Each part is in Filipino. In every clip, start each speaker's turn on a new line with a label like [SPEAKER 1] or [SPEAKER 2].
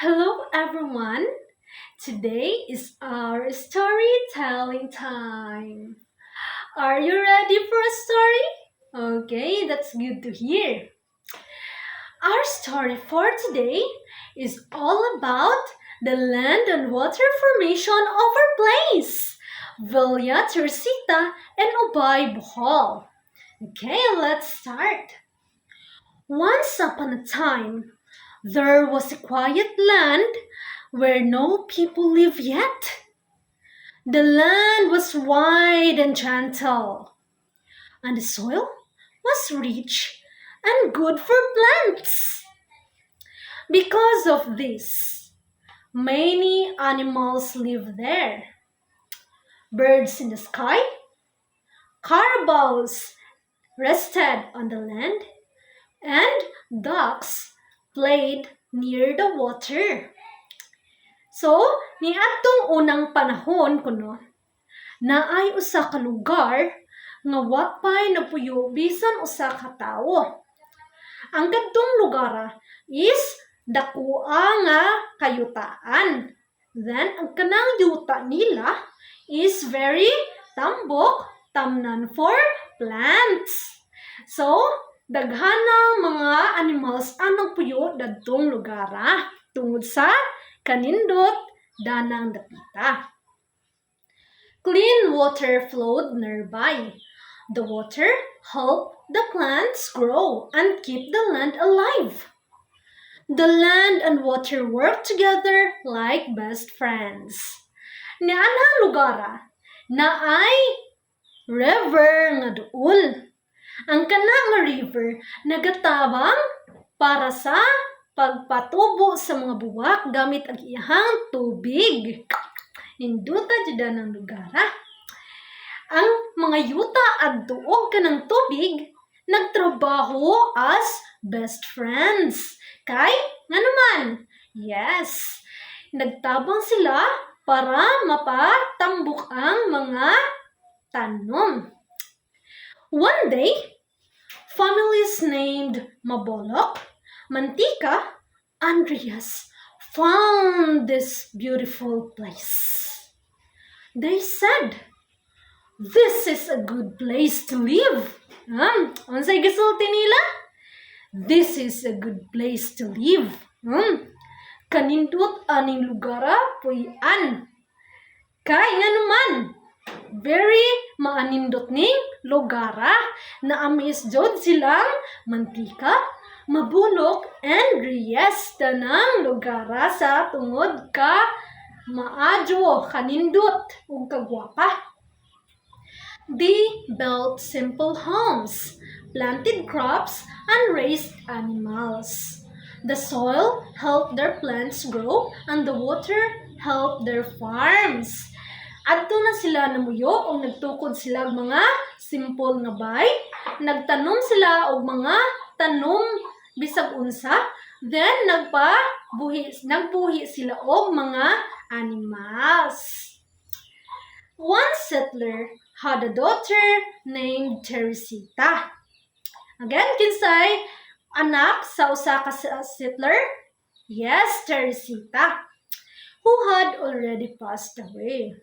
[SPEAKER 1] Hello everyone! Today is our storytelling time. Are you ready for a story? Okay, that's good to hear. Our story for today is all about the land and water formation of our place, Villa Teresita and Ubay Bohol. Okay, let's start. Once upon a time, there was a quiet land where no people live yet. The land was wide and gentle, and the soil was rich and good for plants. Because of this, many animals live there. Birds in the sky, carabaos rested on the land, and ducks played near the water. So, niadtong unang panahon kuno, naay usa ka lugar nga wapay napuyo bisan usa ka tawo. Ang kadtong lugar is dakua nga kayutaan. Then, ang kanang yuta nila is very tambok, tamnan for plants. So, daghanang mga animals ang nagpuyo dadtong lugar tungod sa kanindot danang dapita. Clean water flowed nearby. The water helped the plants grow and keep the land alive. The land and water work together like best friends. Nianang lugar naay river nga duol. Ang kana nga river nagatabang para sa pagpatubo sa mga buwak gamit ang iyahang tubig. Ninduta jud ng lugar. Ang mga yuta adtuog kanang tubig nagtrabaho as best friends. Kay nga naman, yes, nagtabang sila para mapatambok ang mga tanom. One day, families named Mabolok, Mantika, Andreas found this beautiful place. They said, "This is a good place to live." Unsay gisulti nila? This is a good place to live. Kanindot aning lugara puy-an. Kay nga naman, very maanindot ning lugara na amis jud silang Mantika, Mabulok, and Reyes tanang lugara sa tungod ka maadyo, kanindot, ug kagwapa. They built simple homes, planted crops, and raised animals. The soil helped their plants grow, and the water helped their farms. Adto na sila namuyo o nagtukod sila og mga simple nga bay. Nagtanom sila og mga tanom bisag unsa. Then nagbuhi sila og mga animals. One settler had a daughter named Teresita. Again, kinsay anak sa usa ka settler? Yes, Teresita, who had already passed away.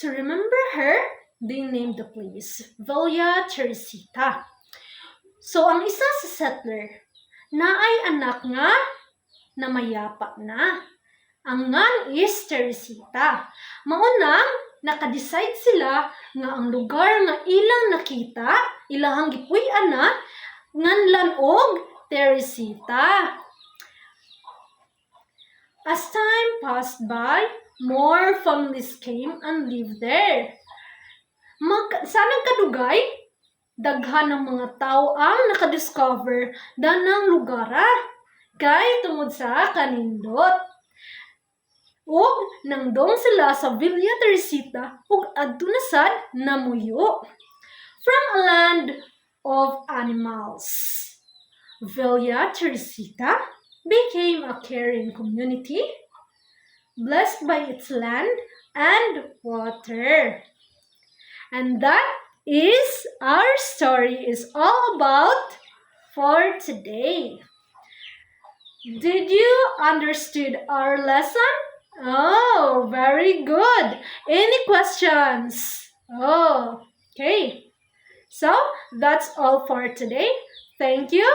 [SPEAKER 1] To remember her, they named the place Villa Teresita. So, ang isa sa settler, naay anak nga namayapa na. Ang ngan is Teresita. Maunang, nakadecide sila nga ang lugar nga ilang nakita, ilahang gipuy-an na, nganlan og Teresita. As time passed by, more families came and lived there. Sa nagkadugay, daghan ng mga tao ang nakadiscover danang lugara kay tungod sa kanindot. Ug nangdong sila sa Villa Teresita ug adto na sad namuyo. From a land of animals, Villa Teresita became a caring community, blessed by its land and water. And that is our story is all about for today. Did you understood our lesson? Oh, very good. Any questions? Oh, okay. So that's all for today. Thank you.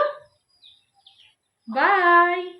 [SPEAKER 1] Bye.